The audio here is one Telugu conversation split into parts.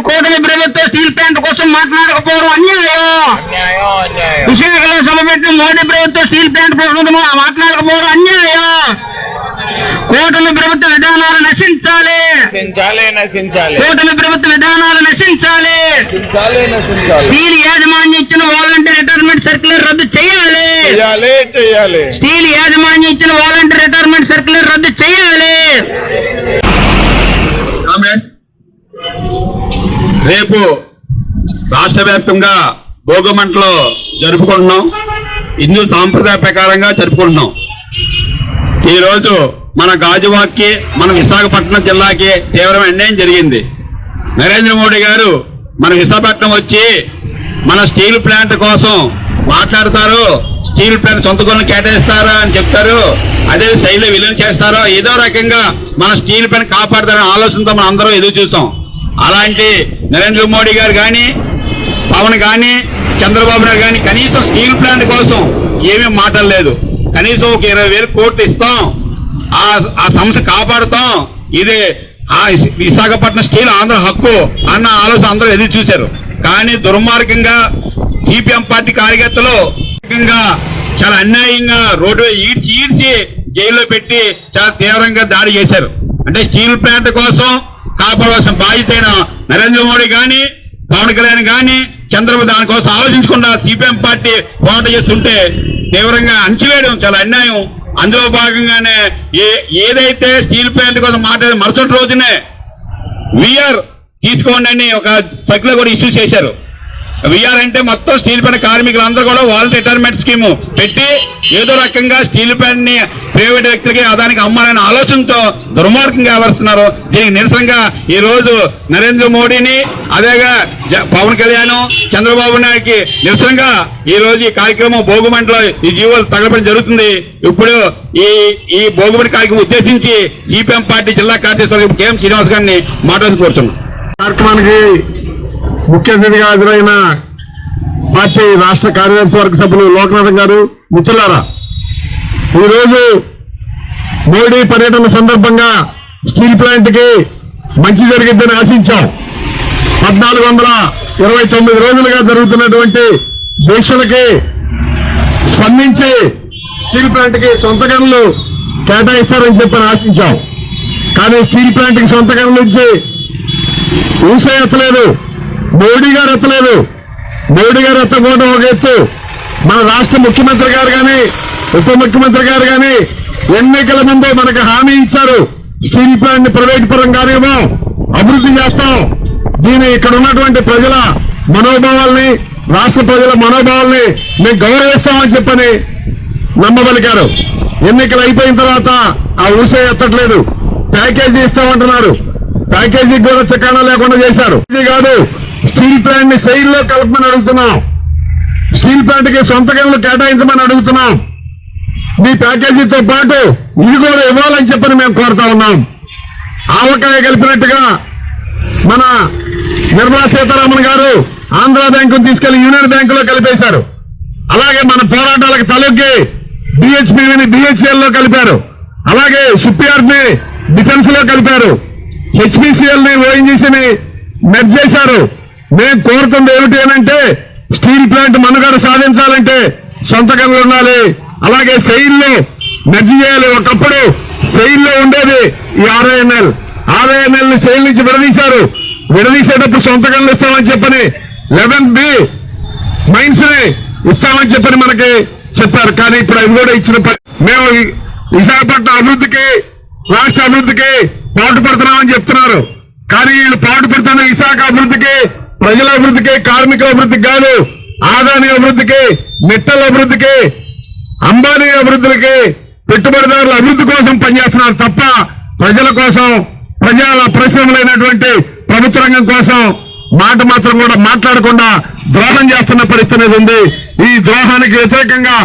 కూటమి ప్రభుత్వం స్టీల్ ప్లాంట్ కోసం మాట్లాడకపోవడం అన్యాయం. విశాఖలో సభ పెట్టిన మోడీ ప్రభుత్వం స్టీల్ ప్లాంట్ కోసం మాట్లాడకపోవడం అన్యాయం. కూటమి ప్రభుత్వ విధానాలు నశించాలి. కూటమి ప్రభుత్వ విధానాలు నశించాలి. స్టీల్ యాజమాన్యం ఇచ్చిన వాలంటీర్ రిటైర్మెంట్ సర్క్యులర్ రద్దు చేయాలి. స్టీల్ యాజమాన్యం ఇచ్చిన వాలంటీర్ రిటైర్మెంట్ సర్క్యులర్ రద్దు చేయాలి. రేపు రాష్ట్ర వ్యాప్తంగా భోగమంటలో జరుపుకుంటున్నాం. హిందూ సాంప్రదాయ ప్రకారంగా జరుపుకుంటున్నాం. ఈరోజు మన గాజువాక్కి మన విశాఖపట్నం జిల్లాకి తీవ్రమైన అన్యాయం జరిగింది. నరేంద్ర మోడీ గారు మన విశాఖపట్నం వచ్చి మన స్టీల్ ప్లాంట్ కోసం మాట్లాడతారు. స్టీల్ ప్లాంట్ సొంత గొల్లు కేటాయిస్తారా అని చెప్తారు. అదే శైలి విలీనం చేస్తారో ఏదో రకంగా మన స్టీల్ ప్లాంట్ కాపాడతారనే ఆలోచనతో మనం అందరం ఎదురు చూసాం. అలాంటి నరేంద్ర మోడీ గారు కానీ పవన్ కానీ చంద్రబాబు నాయుడు కానీ కనీసం స్టీల్ ప్లాంట్ కోసం ఏమీ మాట్లాడలేదు. కనీసం ఒక 20,000 కోట్లు ఇస్తాం, ఆ సంస్థ కాపాడుతాం, ఇదే ఆ విశాఖపట్నం స్టీల్ ఆంధ్ర హక్కు అన్న ఆలోచన అందరూ ఎదురు చూశారు. కానీ దుర్మార్గంగా సిపిఎం పార్టీ కార్యకర్తలు చాలా అన్యాయంగా రోడ్డు ఈడ్చి జైల్లో పెట్టి చాలా తీవ్రంగా దాడి చేశారు. అంటే స్టీల్ ప్లాంట్ కోసం కాపాడవలసిన బాధ్యత అయిన నరేంద్ర మోడీ కానీ పవన్ కళ్యాణ్ కానీ చంద్రబాబు దానికోసం ఆలోచించకుండా సిపిఎం పార్టీ పోరాటం చేస్తుంటే తీవ్రంగా అణచివేయడం చాలా అన్యాయం. అందులో భాగంగానే ఏదైతే స్టీల్ ప్లాంట్ కోసం మాట్లాడే మరుసటి రోజునే విఆర్ తీసుకోండి అని ఒక సర్క్యులర్ కూడా ఇష్యూ చేశారు. విఆర్ అంటే మొత్తం స్టీల్ ప్లాంట్ కార్మికులందరూ కూడా వాలంటీర్ రిటైర్మెంట్ స్కీమ్ పెట్టి ఏదో రకంగా స్టీల్ ప్లాంట్ ని ప్రైవేట్ వ్యక్తులకి అదానికి అమ్మాలనే ఆలోచనతో దుర్మార్గంగా వ్యవహరిస్తున్నారు. దీనికి నిరసనగా ఈ రోజు నరేంద్ర మోడీని అదేగా పవన్ కళ్యాణ్ చంద్రబాబు నాయుడికి నిరసనగా ఈ రోజు ఈ కార్యక్రమం భోగుమంటలో ఈ జీవోలు తగలపడం జరుగుతుంది. ఇప్పుడు ఈ భోగుమంట కార్యక్రమం ఉద్దేశించి సిపిఎం పార్టీ జిల్లా కార్యదర్శి కెఎం శ్రీనివాస్ గారిని మాట్లాడుతూ కోరుతున్నాం. కార్యక్రమానికి ముఖ్య అతిథిగా హాజరైన పార్టీ రాష్ట్ర కార్యదర్శి వర్గ సభ్యులు లోకనాథన్ గారు, మిత్రులారా, ఈరోజు మోడీ పర్యటన సందర్భంగా స్టీల్ ప్లాంట్ కి మంచి జరిగిద్దని ఆశించాం. 1429 రోజులుగా జరుగుతున్నటువంటి దీక్షలకి స్పందించి స్టీల్ ప్లాంట్ కి సొంత గనులు కేటాయిస్తారని చెప్పని ఆశించాం. కానీ స్టీల్ ప్లాంట్ కి సొంత గనులు ఇచ్చి ఊసే ఎత్తలేదు, మోడీ గారు ఎత్తలేదు. మోడీ గారు ఎత్తకపోవడం ఒక ఎత్తు. మన రాష్ట్ర ముఖ్యమంత్రి గారు కానీ ఉప ముఖ్యమంత్రి గారు కానీ ఎన్నికల ముందు మనకు హామీ ఇచ్చారు, స్టీల్ ప్లాంట్ ని ప్రైవేట్ పరం కానివ్వం, అభివృద్ధి చేస్తాం. దీని ఇక్కడ ఉన్నటువంటి ప్రజల మనోభావాల్ని, రాష్ట్ర ప్రజల మనోభావాల్ని మేము గౌరవిస్తామని చెప్పని నమ్మబలికారు. ఎన్నికలు అయిపోయిన తర్వాత ఆ ఊసే ఎత్తట్లేదు. ప్యాకేజీ ఇస్తామంటున్నారు, ప్యాకేజీకి కూడా చికాణా లేకుండా చేశారు. ఇది కాదు, స్టీల్ ప్లాంట్ ని సెయిల్లో కలపమని అడుగుతున్నాం. స్టీల్ ప్లాంట్ కి సొంత గనులు కేటాయించమని అడుగుతున్నాం. మీ ప్యాకేజీతో పాటు ఇది కూడా ఇవ్వాలని చెప్పని మేము కోరుతా ఉన్నాం. ఆవకాయ కలిపినట్టుగా మన నిర్మలా సీతారామన్ గారు ఆంధ్ర బ్యాంకును తీసుకెళ్లి యూనియన్ బ్యాంకులో కలిపేశారు. అలాగే మన పోరాటాలకు తలొగ్గి బిహెచ్పిని బిహెచ్ఎల్ లో కలిపారు. అలాగే షిప్ యార్డ్ ని డిఫెన్స్ లో కలిపారు. హెచ్పిసిఎల్ ని ఓఎన్జీసీని మెర్జ్ చేశారు. మేము కోరుతుంది ఏమిటి అంటే స్టీల్ ప్లాంట్ మనుగడ సాధించాలంటే సొంత గనులు ఉండాలి. అలాగే సెయిల్లో మెర్జ్ చేయాలి. ఒకప్పుడు సెయిల్లో ఉండేది ఈ ఆర్ఐఎన్ఎల్ ని సెయిల్ నుంచి విడదీశారు. విడదీసేటప్పుడు సొంత గనులు ఇస్తామని చెప్పని 11B మైన్స్ ని ఇస్తామని చెప్పని మనకి చెప్పారు. కానీ ఇప్పుడు అవి కూడా ఇచ్చిన మేము విశాఖపట్నం అభివృద్ధికి, రాష్ట్ర అభివృద్ధికి పాటుపడుతున్నామని చెప్తున్నారు. కానీ వీళ్ళు పాటుపడుతున్న విశాఖ అభివృద్ధికి, ప్రజల అభివృద్ధికి, కార్మికుల అభివృద్ధికి కాదు, ఆదాని అభివృద్ధికి, మిట్టల అభివృద్ధికి, అంబానీ అభివృద్ధికి, పెట్టుబడిదారుల అభివృద్ధి కోసం పనిచేస్తున్నారు తప్ప ప్రజల కోసం, ప్రజల పరిశ్రమలైనటువంటి ప్రభుత్వ రంగం కోసం మాట మాత్రం కూడా మాట్లాడకుండా ద్రోహం చేస్తున్న పరిస్థితి ఉంది. ఈ ద్రోహానికి వ్యతిరేకంగా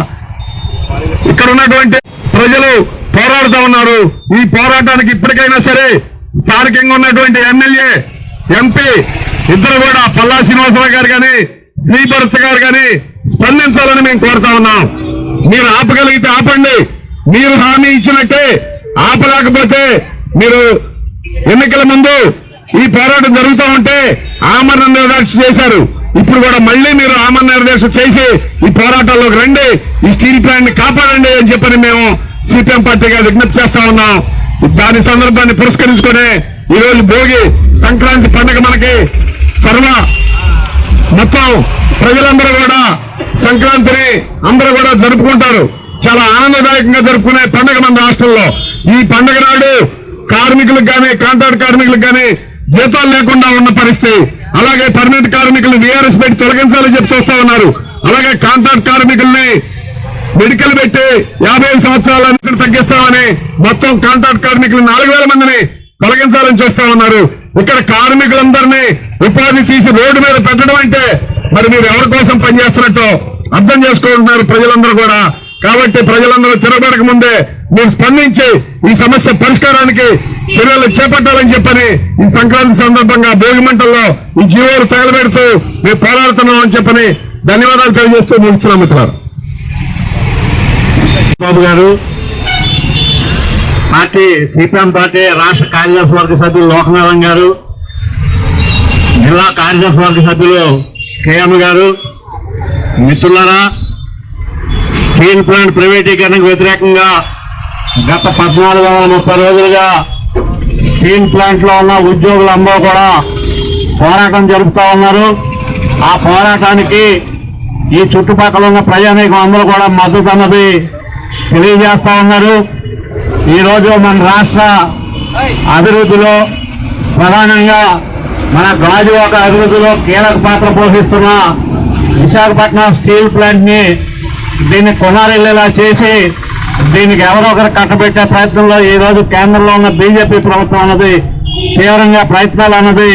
ఇక్కడ ఉన్నటువంటి ప్రజలు పోరాడుతూ ఉన్నారు. ఈ పోరాటానికి ఇప్పటికైనా సరే స్థానికంగా ఉన్నటువంటి ఎమ్మెల్యే, ఎంపీ ఇద్దరు కూడా పల్లా శ్రీనివాసరావు గారు కానీ శ్రీభరత్ గారు కానీ స్పందించాలని మేము కోరుతా ఉన్నాం. మీరు ఆపగలిగితే ఆపండి. మీరు హామీ ఇచ్చినట్టే ఆపలేకపోతే మీరు ఎన్నికల ముందు ఈ పోరాటం జరుగుతూ ఉంటే ఆమరణ నిరాదీక్ష చేశారు. ఇప్పుడు కూడా మళ్ళీ మీరు ఆమరణ నిరాదీక్ష చేసి ఈ పోరాటాల్లోకి రండి, ఈ స్టీల్ ప్లాంట్ ని కాపాడండి అని చెప్పని మేము సిపిఎం పార్టీగా విజ్ఞప్తి చేస్తా ఉన్నాం. దాని సందర్భాన్ని పురస్కరించుకొని ఈ రోజు భోగి సంక్రాంతి పండుగ మనకి మొత్తం ప్రజలందరూ కూడా సంక్రాంతిని అందరూ కూడా జరుపుకుంటారు. చాలా ఆనందదాయకంగా జరుపుకునే పండుగ మన రాష్ట్రంలో. ఈ పండుగ నాడు కార్మికులకు కానీ కాంట్రాక్ట్ కార్మికులకు కానీ జీతాలు లేకుండా ఉన్న పరిస్థితి. అలాగే పర్మనెంట్ కార్మికులను వీఆర్ఎస్ పెట్టి తొలగించాలని చెప్పి చూస్తా ఉన్నారు. అలాగే కాంట్రాక్ట్ కార్మికుల్ని మెడికల్ పెట్టి 50 సంవత్సరాల నుంచి తగ్గిస్తామని మొత్తం కాంట్రాక్ట్ కార్మికులు 4,000 మందిని తొలగించాలని చూస్తా ఉన్నారు. ఇక్కడ కార్మికులందరినీ ఉపాధి తీసి రోడ్డు మీద పెట్టడం అంటే మరి మీరు ఎవరి కోసం పనిచేస్తున్నట్టు అర్థం చేసుకుంటున్నారు ప్రజలందరూ కూడా. కాబట్టి ప్రజలందరూ తిరగబడక ముందే మీరు స్పందించి ఈ సమస్య పరిష్కారానికి చర్యలు చేపట్టాలని చెప్పని ఈ సంక్రాంతి సందర్భంగా భోగి మంటల్లో ఈ జీవోలు తగలబెడుతూ మేము పోరాడుతున్నాం అని చెప్పని ధన్యవాదాలు తెలియజేస్తూ ముగిస్తున్నాం. మిత్రులారా, బాబు గారు, పార్టీ సిపిఎం పార్టీ రాష్ట్ర కార్యదర్శి వర్గ సభ్యులు లోకనాథం గారు, జిల్లా కార్యదర్శి వర్గ సభ్యులు కేఎం గారు, మిత్రులారా, స్టీల్ ప్లాంట్ ప్రైవేటీకరణకు వ్యతిరేకంగా గత 1430 రోజులుగా స్టీల్ ప్లాంట్ లో ఉన్న ఉద్యోగులందరూ కూడా పోరాటం జరుపుతా ఉన్నారు. ఆ పోరాటానికి ఈ చుట్టుపక్కల ఉన్న ప్రజానీకం అందరూ కూడా మద్దతు అన్నది తెలియజేస్తా ఉన్నారు. ఈరోజు మన రాష్ట్ర అభివృద్ధిలో ప్రధానంగా మన గాజువాక అభివృద్ధిలో కీలక పాత్ర పోషిస్తున్న విశాఖపట్నం స్టీల్ ప్లాంట్ ని దీన్ని కొనారెళ్లేలా చేసి దీనికి ఎవరో ఒకరు కట్టబెట్టే ప్రయత్నంలో ఈ రోజు కేంద్రంలో ఉన్న బీజేపీ ప్రభుత్వం అన్నది తీవ్రంగా ప్రయత్నాలు అన్నది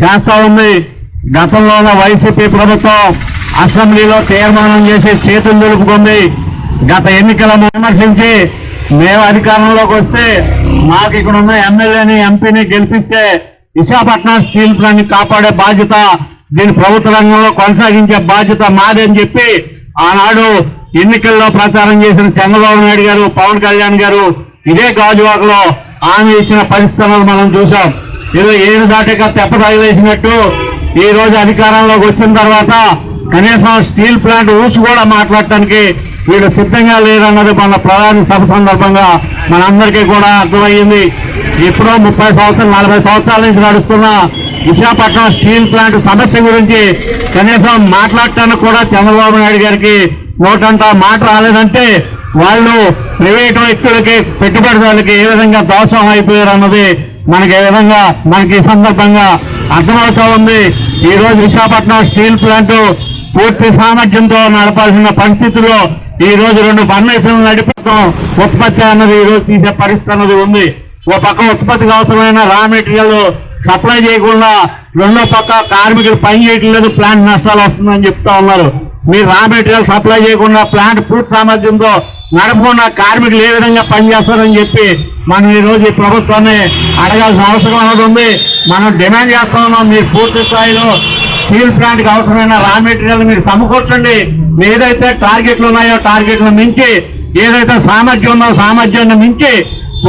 చేస్తా ఉంది. గతంలో ఉన్న వైసీపీ ప్రభుత్వం అసెంబ్లీలో తీర్మానం చేసి చేతులు దులుపుకుంది. గత ఎన్నికలను విమర్శించి మేము అధికారంలోకి వస్తే మాకు ఇక్కడ ఉన్న ఎమ్మెల్యేని ఎంపీని గెలిపిస్తే విశాఖపట్నం స్టీల్ ప్లాంట్ ని కాపాడే బాధ్యత, దీని ప్రభుత్వ రంగంలో కొనసాగించే బాధ్యత మాదని చెప్పి ఆనాడు ఎన్నికల్లో ప్రచారం చేసిన చంద్రబాబు నాయుడు గారు, పవన్ కళ్యాణ్ గారు ఇదే గాజువాకలో హామీ ఇచ్చిన పరిస్థితులను మనం చూసాం. ఏదో ఏడు దాటిగా తెప్పతగిలేసినట్టు ఈ రోజు అధికారంలోకి వచ్చిన తర్వాత కనీసం స్టీల్ ప్లాంట్ ఊసి కూడా మాట్లాడటానికి వీళ్ళు సిద్ధంగా లేదన్నది మన ప్రధాని సభ సందర్భంగా మనందరికీ కూడా అర్థమయ్యింది. ఎప్పుడో 30 సంవత్సరాలు 40 సంవత్సరాల నుంచి నడుస్తున్న విశాఖపట్నం స్టీల్ ప్లాంట్ సమస్య గురించి కనీసం మాట్లాడటానికి కూడా చంద్రబాబు నాయుడు గారికి నోటంతా మాట రాలేదంటే వాళ్ళు ప్రైవేటు వ్యక్తులకి పెట్టుబడిదారులకి ఏ విధంగా దోషం అయిపోయారు అన్నది మనకి ఏ విధంగా మనకి ఈ సందర్భంగా అర్థమవుతా ఉంది. ఈ రోజు విశాఖపట్నం స్టీల్ ప్లాంట్ పూర్తి సామర్థ్యంతో నడపాల్సిన పరిస్థితుల్లో ఈ రోజు 2 ఫర్నేసులను నడిపడం ఉత్పత్తి అన్నది ఈ రోజు తీసే పరిస్థితి అన్నది ఉంది. ఓ పక్క ఉత్పత్తికి అవసరమైన రా మెటీరియల్ సప్లై చేయకుండా రెండో పక్క కార్మికులు పని చేయటం లేదు, ప్లాంట్ నష్టాలు వస్తుందని చెప్తా ఉన్నారు. మీరు రా మెటీరియల్ సప్లై చేయకుండా ప్లాంట్ పూర్తి సామర్థ్యంతో నడపకుండా కార్మికులు ఏ విధంగా పనిచేస్తారని చెప్పి మనం ఈ రోజు ఈ ప్రభుత్వాన్ని అడగాల్సిన అవసరం అనేది ఉంది. మనం డిమాండ్ చేస్తా ఉన్నాం, మీరు పూర్తి స్థాయిలో స్టీల్ ప్లాంట్ కి అవసరమైన రా మెటీరియల్ మీరు సమకూర్చండి. ఏదైతే టార్గెట్లు ఉన్నాయో టార్గెట్లను మించి, ఏదైతే సామర్థ్యం ఉందో సామర్థ్యాన్ని మించి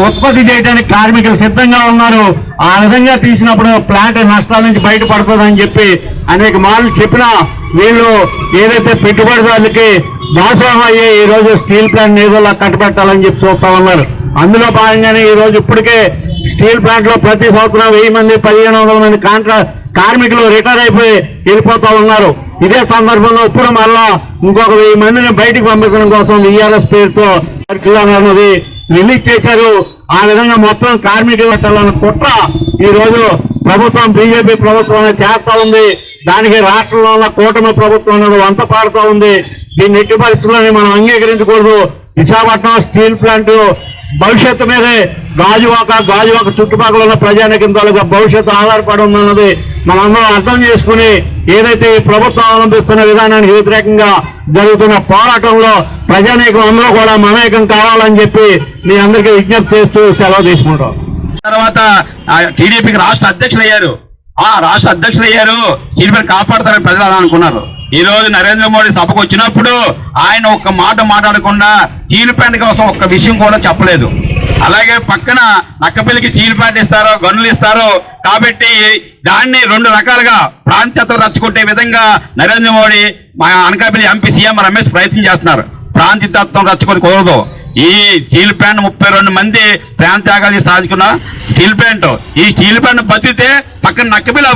ఉత్పత్తి చేయడానికి కార్మికులు సిద్ధంగా ఉన్నారు. ఆ విధంగా తీసినప్పుడు ప్లాంట్ నష్టాల నుంచి బయటపడుతుందని చెప్పి అనేక మార్లు చెప్పినా వీళ్ళు ఏదైతే పెట్టుబడిదారులకి దాసోహం అయ్యే ఈ రోజు స్టీల్ ప్లాంట్ ఏదోలా కట్టబెట్టాలని చెప్పి చూస్తా ఉన్నారు. అందులో భాగంగానే ఈ రోజు ఇప్పటికే స్టీల్ ప్లాంట్ లో ప్రతి సంవత్సరం 1000 మంది 1500 మంది కార్మికులు రిటైర్ అయిపోయి వెళ్ళిపోతా ఉన్నారు. ఇదే సందర్భంలో ఇప్పుడు మళ్ళా ఇంకొక 1000 మందిని బయటికి పంపించడం కోసం విఆర్ఎస్ పేరుతో సర్క్యులర్ అన్నది రిలీజ్ చేశారు. ఆ విధంగా మొత్తం కార్మికులు పెట్టాలన్న కుట్ర ఈ రోజు ప్రభుత్వం బీజేపీ ప్రభుత్వం చేస్తా ఉంది. దానికి రాష్ట్రంలో ఉన్న కూటమి ప్రభుత్వం అన్నది వంత పాడుతూ ఉంది. దీన్ని ఎట్టి పరిస్థితుల్లోనే మనం అంగీకరించకూడదు. విశాఖపట్నం స్టీల్ ప్లాంట్ భవిష్యత్తు మీదే గాజువాక చుట్టుపక్కల ఉన్న ప్రజానీకం తాలూకా భవిష్యత్తు ఆధారపడి ఉందన్నది మనందరం అర్థం చేసుకుని ఏదైతే ఈ ప్రభుత్వం అవలంబిస్తున్న విధానానికి వ్యతిరేకంగా జరుగుతున్న పోరాటంలో ప్రజానీకం అందరూ కూడా మమేకం కావాలని చెప్పి మీ అందరికీ విజ్ఞప్తి చేస్తూ సెలవు తీసుకుంటాం. తర్వాత టీడీపీకి రాష్ట్ర అధ్యక్షులు అయ్యారు. స్టీల్ ప్లాంట్ కాపాడతారని ప్రజలు అలా అనుకున్నారు. ఈ రోజు నరేంద్ర మోడీ సభకు వచ్చినప్పుడు ఆయన ఒక్క మాట మాట్లాడకుండా స్టీల్ ప్లాంట్ కోసం ఒక్క విషయం కూడా చెప్పలేదు. అలాగే పక్కన నక్కపల్లికి స్టీల్ ప్లాంట్ ఇస్తారో గనులు ఇస్తారో కాబట్టి దాన్ని రెండు రకాలుగా ప్రాంతీయత రచ్చుకుంటే విధంగా నరేంద్ర మోడీ మా అనకాపల్లి ఎంపీ సీఎం రమేష్ ప్రయత్నం చేస్తున్నారు. ప్రాంతీయతత్వం రచ్చుకొని కుదరదు. ఈ స్టీల్ ప్లాంట్ 32 మంది ప్రాంతాగాలి సాధించుకున్న స్టీల్ ప్లాంట్, ఈ స్టీల్ ప్లాంట్ బతికితే పక్కన నక్కపల్లి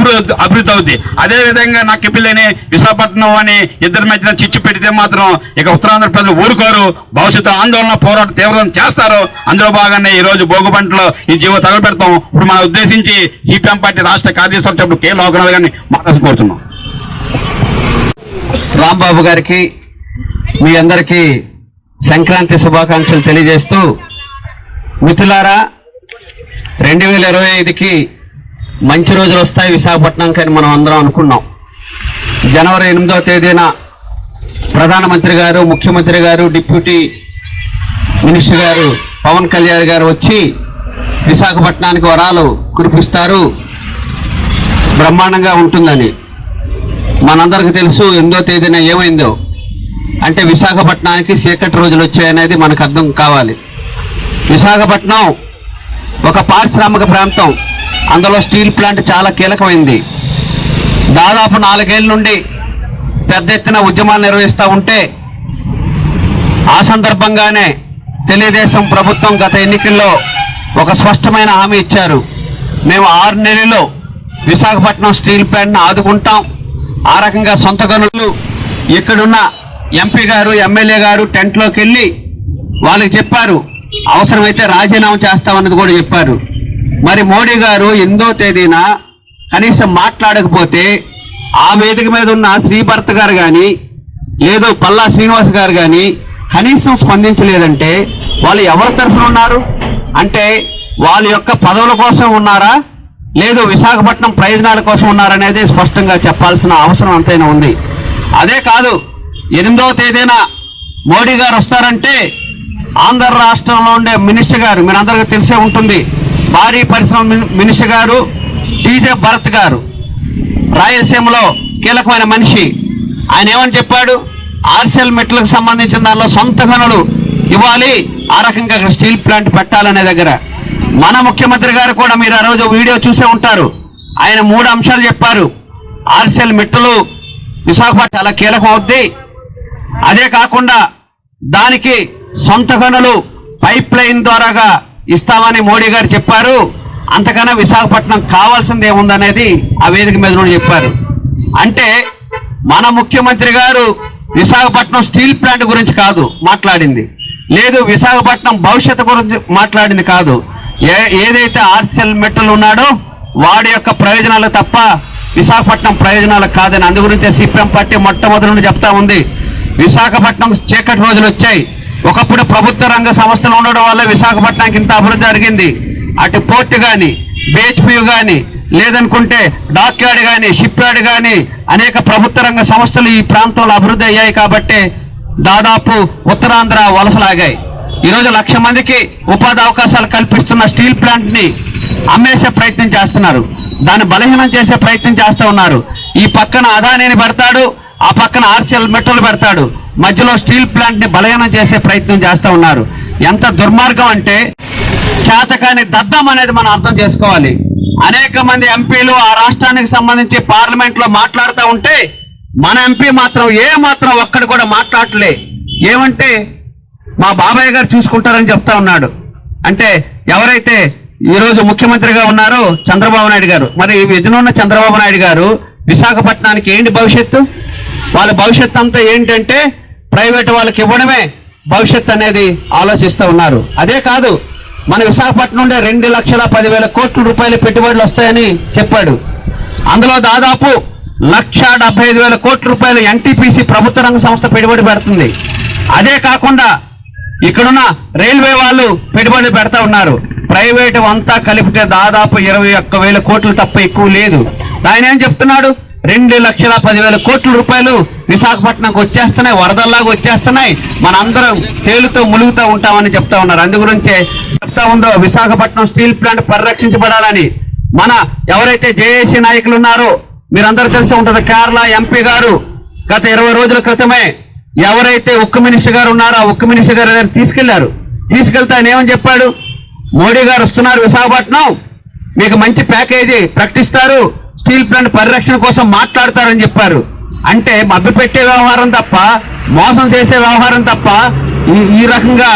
అభివృద్ధి అవుద్ది. అదే విధంగా నక్కపల్లిని విశాఖపట్నం అని ఇద్దరి మధ్యన చిచ్చు పెడితే మాత్రం ఇక ఉత్తరాంధ్ర ప్రజలు ఊరుకోరు. భవిష్యత్తు ఆందోళన పోరాటం తీవ్రం చేస్తారు. అందులో భాగంగా ఈ రోజు భోగుబంటలో ఈ జీవో తగలపెడతాం. ఇప్పుడు మనం ఉద్దేశించి సిపిఎం పార్టీ రాష్ట్ర కార్యదర్శి సభ్యుడు కె లోకనాథ్ గారిని మాట్లాడి కోరుతున్నాం. రాంబాబు గారికి మీ అందరికీ సంక్రాంతి శుభాకాంక్షలు తెలియజేస్తూ, మిత్రులారా, 2025కి మంచి రోజులు వస్తాయి విశాఖపట్నంకి అని మనం అందరం అనుకున్నాం. జనవరి 8వ తేదీన ప్రధానమంత్రి గారు, ముఖ్యమంత్రి గారు, డిప్యూటీ మినిస్టర్ గారు పవన్ కళ్యాణ్ గారు వచ్చి విశాఖపట్నానికి వరాలు కురిపిస్తారు, బ్రహ్మాండంగా ఉంటుందని. మనందరికీ తెలుసు 8వ తేదీన ఏమైందో. అంటే విశాఖపట్నానికి చీకటి రోజులు వచ్చాయనేది మనకు అర్థం కావాలి. విశాఖపట్నం ఒక పారిశ్రామిక ప్రాంతం, అందులో స్టీల్ ప్లాంట్ చాలా కీలకమైంది. దాదాపు 4 ఏళ్ళ నుండి పెద్ద ఎత్తున ఉద్యమాలు నిర్వహిస్తూ ఉంటే ఆ సందర్భంగానే తెలుగుదేశం ప్రభుత్వం గత ఎన్నికల్లో ఒక స్పష్టమైన హామీ ఇచ్చారు. మేము 6 నెలల్లో విశాఖపట్నం స్టీల్ ప్లాంట్ను ఆదుకుంటాం. ఆ రకంగా సొంత గనులు ఇక్కడున్న ఎంపీ గారు, ఎమ్మెల్యే గారు టెంట్లోకి వెళ్ళి వాళ్ళకి చెప్పారు, అవసరమైతే రాజీనామా చేస్తామన్నది కూడా చెప్పారు. మరి మోడీ గారు 8వ తేదీన కనీసం మాట్లాడకపోతే ఆ వేదిక మీద ఉన్న శ్రీభరత్ గారు కానీ లేదు పల్లా శ్రీనివాస్ గారు కానీ కనీసం స్పందించలేదంటే వాళ్ళు ఎవరి తరఫున ఉన్నారు? అంటే వాళ్ళ యొక్క పదవుల కోసం ఉన్నారా, లేదు విశాఖపట్నం ప్రయోజనాల కోసం ఉన్నారనేది స్పష్టంగా చెప్పాల్సిన అవసరం అంతైనా ఉంది. అదే కాదు, 8వ తేదీన మోడీ గారు వస్తారంటే ఆంధ్ర రాష్ట్రంలో ఉండే మినిస్టర్ గారు, మీరు అందరికీ తెలిసే ఉంటుంది, భారీ పరిశ్రమ మినిస్టర్ గారు టీజే భరత్ గారు, రాయలసీమలో కీలకమైన మనిషి. ఆయన ఏమని చెప్పాడు? ఆర్సెల్ మెట్లకు సంబంధించిన దానిలో సొంత గనులు ఇవ్వాలి, ఆ రకంగా స్టీల్ ప్లాంట్ పెట్టాలనే దగ్గర. మన ముఖ్యమంత్రి గారు కూడా మీరు ఆ రోజు వీడియో చూసే ఉంటారు. ఆయన 3 అంశాలు చెప్పారు. ఆర్సెల్ మెట్లు విశాఖపట్నం చాలా కీలకం అవుద్ది, అదే కాకుండా దానికి సొంత గనులు పైప్ లైన్ ద్వారాగా ఇస్తామని మోడీ గారు చెప్పారు. అంతకన్నా విశాఖపట్నం కావాల్సింది ఏముందనేది ఆ వేదిక మీద నుండి చెప్పారు. అంటే మన ముఖ్యమంత్రి గారు విశాఖపట్నం స్టీల్ ప్లాంట్ గురించి కాదు మాట్లాడింది, లేదు విశాఖపట్నం భవిష్యత్తు గురించి మాట్లాడింది కాదు. ఏదైతే ఆర్సెల్ మెటల్ ఉన్నాడో వాడి యొక్క ప్రయోజనాలు తప్ప విశాఖపట్నం ప్రయోజనాలు కాదని. అందు గురించే సిపిఎం పార్టీ మొట్టమొదటి నుండి చెప్తా ఉంది, విశాఖపట్నం చీకటి రోజులు వచ్చాయి. ఒకప్పుడు ప్రభుత్వ రంగ సంస్థలు ఉండడం వల్ల విశాఖపట్నానికి ఇంత అభివృద్ధి జరిగింది. అటు పోర్టు కానీ, బిహెచ్పి కానీ, లేదనుకుంటే డాక్ యార్డ్ కానీ, షిప్ యార్డ్ కానీ అనేక ప్రభుత్వ రంగ సంస్థలు ఈ ప్రాంతంలో అభివృద్ధి అయ్యాయి. కాబట్టి దాదాపు ఉత్తరాంధ్ర వలసలాగాయి. ఈరోజు 1,00,000 మందికి ఉపాధి అవకాశాలు కల్పిస్తున్న స్టీల్ ప్లాంట్ ని అమ్మేసే ప్రయత్నం చేస్తున్నారు, దాన్ని బలహీనం చేసే ప్రయత్నం చేస్తూ ఉన్నారు. ఈ పక్కన అదానీని పెడతాడు, ఆ పక్కన ఆర్సెల్ మెటల్ పెడతాడు, మధ్యలో స్టీల్ ప్లాంట్ ని బలహీనం చేసే ప్రయత్నం చేస్తూ ఉన్నారు. ఎంత దుర్మార్గం అంటే చేతకాని దద్దం అనేది మనం అర్థం చేసుకోవాలి. అనేక మంది ఎంపీలు ఆ రాష్ట్రానికి సంబంధించి పార్లమెంట్ లో మాట్లాడుతూ ఉంటే మన ఎంపీ మాత్రం ఒక్కడు కూడా మాట్లాడలే. ఏమంటే మా బాబాయ్ గారు చూసుకుంటారని చెప్తా ఉన్నాడు. అంటే ఎవరైతే ఈరోజు ముఖ్యమంత్రిగా ఉన్నారో చంద్రబాబు నాయుడు గారు, మరి విజయనున్న చంద్రబాబు నాయుడు గారు విశాఖపట్నానికి ఏంటి భవిష్యత్తు? వాళ్ళ భవిష్యత్తు అంతా ఏంటంటే ప్రైవేట్ వాళ్ళకి ఇవ్వడమే భవిష్యత్తు అనేది ఆలోచిస్తూ ఉన్నారు. అదే కాదు, మన విశాఖపట్నం నుండి 2,10,000 కోట్ల రూపాయల పెట్టుబడులు వస్తాయని చెప్పాడు. అందులో దాదాపు 1,75,000 కోట్ల రూపాయలు ఎన్టీపీసీ ప్రభుత్వ రంగ సంస్థ పెట్టుబడి పెడుతుంది. అదే కాకుండా ఇక్కడున్న రైల్వే వాళ్ళు పెట్టుబడి పెడతా ఉన్నారు. ప్రైవేటు అంతా కలిపితే దాదాపు 21,000 కోట్లు తప్ప ఎక్కువ లేదు. ఆయన ఏం చెప్తున్నాడు? 2,10,000 కోట్ల రూపాయలు విశాఖపట్నంకి వచ్చేస్తున్నాయి, వరదల్లాగా వచ్చేస్తున్నాయి, మనందరం తేలుతో ములుగుతూ ఉంటామని చెప్తా ఉన్నారు. అందు గురించే చెప్తా ఉందో విశాఖపట్నం స్టీల్ ప్లాంట్ పరిరక్షించబడాలని. మన ఎవరైతే జేఏసీ నాయకులు ఉన్నారో మీరందరూ తెలిసి ఉంటుంది, కేరళ ఎంపీ గారు గత 20 రోజుల క్రితమే ఎవరైతే ఉక్కు మినిస్టర్ గారు ఉన్నారో ఆ ఉక్కు మినిస్టర్ గారు తీసుకెళ్లారు. తీసుకెళ్తే ఆయన ఏమని చెప్పాడు? మోడీ గారు వస్తున్నారు విశాఖపట్నం, మీకు మంచి ప్యాకేజీ ప్రకటిస్తారు, స్టీల్ ప్లాంట్ పరిరక్షణ కోసం మాట్లాడతారని చెప్పారు. అంటే మభ్యపెట్టే వ్యవహారం తప్ప, మోసం చేసే వ్యవహారం తప్ప ఈ రకంగా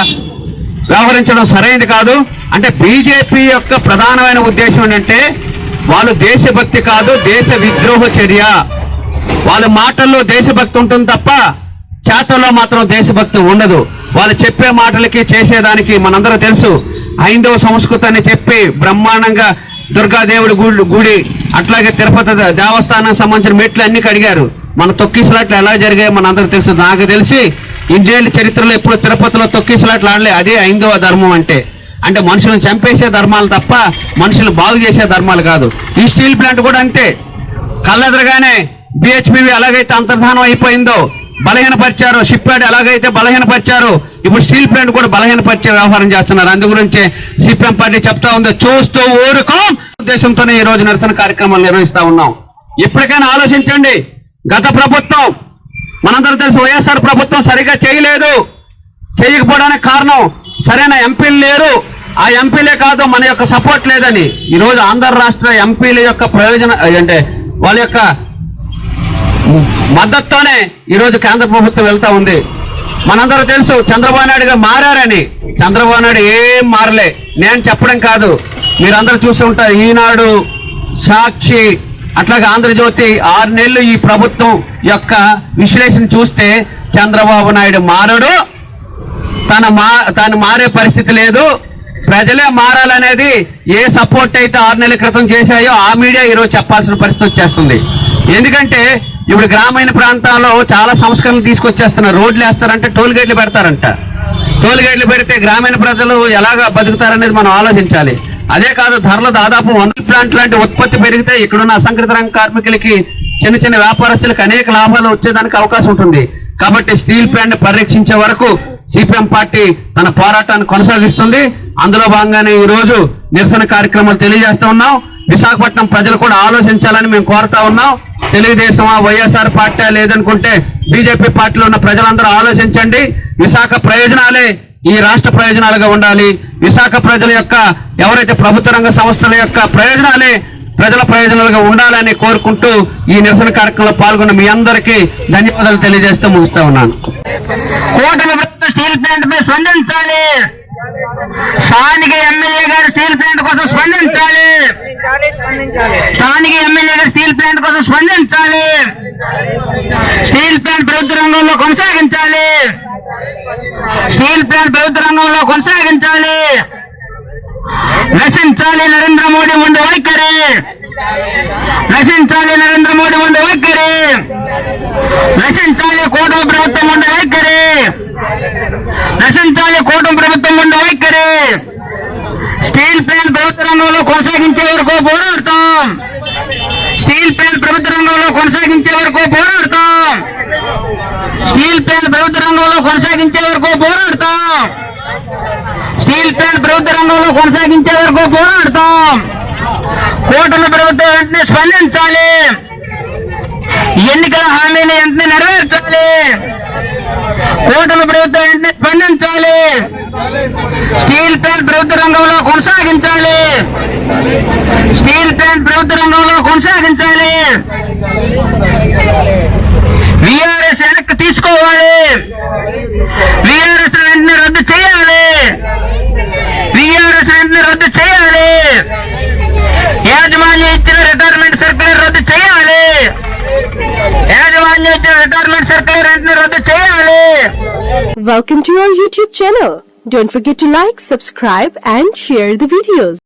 వ్యవహరించడం సరైనది కాదు. అంటే బీజేపీ యొక్క ప్రధానమైన ఉద్దేశం ఏంటంటే వాళ్ళు దేశభక్తి కాదు, దేశ విద్రోహ చర్య. వాళ్ళ మాటల్లో దేశభక్తి ఉంటుంది తప్ప చేతల్లో మాత్రం దేశభక్తి ఉండదు. వాళ్ళు చెప్పే మాటలకి చేసేదానికి మనందరూ తెలుసు. హైందవ సంస్కృతాన్ని చెప్పి బ్రహ్మాండంగా దుర్గాదేవుడి గుడి అట్లాగే తిరుపతి దేవస్థానం సంబంధించిన మెట్లు అన్ని కడిగారు. మన తొక్కిసలాట్లు ఎలా జరిగాయో మనందరూ తెలుసు. నాకు తెలిసి ఇండియన్ చరిత్రలో ఎప్పుడు తిరుపతిలో తొక్కిసలాట్లు ఆడలే. అదే హైందవ ధర్మం అంటే మనుషులను చంపేసే ధర్మాలు తప్ప మనుషులు బాగు చేసే ధర్మాలు కాదు. ఈ స్టీల్ ప్లాంట్ కూడా అంతే. కళ్ళెదరగానే బిహెచ్పివి ఎలాగైతే అంతర్ధానం అయిపోయిందో బలహీనపరిచారు, షిప్ యార్డ్ ఎలాగైతే బలహీనపరిచారు, ఇప్పుడు స్టీల్ ప్లాంట్ కూడా బలహీనపరిచే వ్యవహారం చేస్తున్నారు. అందు గురించి సిపిఎం పార్టీ చెప్తా ఉంది, చూస్తూ ఊరుకోం ఉద్దేశంతోనే ఈ రోజు నిరసన కార్యక్రమాలు నిర్వహిస్తా ఉన్నాం. ఎప్పటికైనా ఆలోచించండి. గత ప్రభుత్వం మనందరూ తెలుసు, వైఎస్ఆర్ ప్రభుత్వం సరిగా చేయలేదు. చేయకపోవడానికి కారణం సరైన ఎంపీలు లేరు. ఆ ఎంపీలే కాదు, మన యొక్క సపోర్ట్ లేదని ఈరోజు ఆంధ్ర రాష్ట్ర ఎంపీల యొక్క ప్రయోజనం అంటే వాళ్ళ యొక్క మద్దతుతోనే ఈరోజు కేంద్ర ప్రభుత్వం వెళ్తా ఉంది. మనందరూ తెలుసు చంద్రబాబు నాయుడు గారు మారారని. చంద్రబాబు నాయుడు ఏం మారలే. నేను చెప్పడం కాదు, మీరందరూ చూస్తూ ఉంటారు. ఈనాడు, సాక్షి, అట్లాగే ఆంధ్రజ్యోతి 6 నెలలు ఈ ప్రభుత్వం యొక్క విశ్లేషణ చూస్తే చంద్రబాబు నాయుడు మారడు, తాను మారే పరిస్థితి లేదు, ప్రజలే మారాలనేది ఏ సపోర్ట్ అయితే 6 నెలల క్రితం చేశాయో ఆ మీడియా ఈరోజు చెప్పాల్సిన పరిస్థితి వచ్చేస్తుంది. ఎందుకంటే ఇప్పుడు గ్రామీణ ప్రాంతాల్లో చాలా సంస్కరణలు తీసుకొచ్చేస్తున్నారు. రోడ్లు వేస్తారంటే టోల్ గేట్లు పెడతారంట. టోల్ గేట్లు పెడితే గ్రామీణ ప్రజలు ఎలాగా బతుకుతారనేది మనం ఆలోచించాలి. అదే కాదు, ధరలు దాదాపు 100 ప్లాంట్ లాంటి ఉత్పత్తి పెరిగితే ఇక్కడున్న అసంఘటిత రంగ కార్మికులకి, చిన్న చిన్న వ్యాపారస్తులకు అనేక లాభాలు వచ్చేదానికి అవకాశం ఉంటుంది. కాబట్టి స్టీల్ ప్లాంట్ పరిరక్షించే వరకు సిపిఎం పార్టీ తన పోరాటాన్ని కొనసాగిస్తుంది. అందులో భాగంగానే ఈ రోజు నిరసన కార్యక్రమాలు తెలియజేస్తా ఉన్నాం. విశాఖపట్నం ప్రజలు కూడా ఆలోచించాలని మేము కోరుతా ఉన్నాం. తెలుగుదేశమా, వైఎస్ఆర్ పార్టీ లేదనుకుంటే బీజేపీ పార్టీలో ఉన్న ప్రజలందరూ ఆలోచించండి. విశాఖ ప్రయోజనాలే ఈ రాష్ట్ర ప్రయోజనాలుగా ఉండాలి. విశాఖ ప్రజల యొక్క ఎవరైతే ప్రభుత్వ రంగ సంస్థల యొక్క ప్రయోజనాలే ప్రజల ప్రయోజనాలుగా ఉండాలని కోరుకుంటూ ఈ నిరసన కార్యక్రమంలో పాల్గొన్న మీ అందరికీ ధన్యవాదాలు తెలియజేస్తూ ముగిస్తా ఉన్నాను. కూటమి ప్రభుత్వం స్టీల్ ప్లాంట్ పై స్పందించాలి. స్థానిక ఎమ్మెల్యే గారు స్టీల్ ప్లాంట్ కోసం స్పందించాలి. స్థానిక ఎమ్మెల్యే గారు స్టీల్ ప్లాంట్ కోసం స్పందించాలి. స్టీల్ ప్లాంట్ ప్రభుత్వ రంగంలో కొనసాగించాలి. స్టీల్ ప్లాంట్ ప్రభుత్వ రంగంలో కొనసాగించాలి. నశించాలి నరేంద్ర మోడీ ఉండే వైఖరి. నశించాలి నరేంద్ర మోడీ ఉండే వైఖరి. నశించాలి కూటమి ప్రభుత్వం ఉండే వైఖరి. నశించాలి కూటమి ప్రభుత్వం ఉండే వైఖరి. స్టీల్ ప్లాంట్ ప్రభుత్వ రంగంలో కొనసాగించే వరకు పోరాడతాం. స్టీల్ ప్లాంట్ ప్రభుత్వ రంగంలో కొనసాగించే వరకు పోరాడతాం. స్టీల్ ప్లాంట్ ప్రభుత్వ రంగంలో కొనసాగించే వరకు పోరాడతాం. స్టీల్ ప్లాంట్ ప్రభుత్వ రంగంలో కొనసాగించే వరకు పోరాడతాం. కూటమి ప్రభుత్వం వెంటనే స్పందించాలి. ఎన్నికల హామీని వెంటనే నెరవేర్చాలి. కూటమి ప్రభుత్వం వెంటనే స్పందించాలి. స్టీల్ ప్లాంట్ ప్రభుత్వ రంగంలో కొనసాగించాలి. స్టీల్ ప్లాంట్ ప్రభుత్వ రంగంలో కొనసాగించాలి. విఆర్ఎస్ వెనక్కి తీసుకోవాలి. విఆర్ఎస్ వెంటనే రద్దు చేయాలి. విఆర్ఎస్ వెంటనే రద్దు చేయాలి. యాజమాన్యం ఇచ్చిన రిటైర్మెంట్ సర్క్యులర్ రద్దు చేయాలి. యాజమాన్యం ఇచ్చిన రిటైర్మెంట్ సర్క్యులర్ వెంటనే రద్దు చేయాలి. Welcome to our YouTube channel. Don't forget to like, subscribe and share the videos.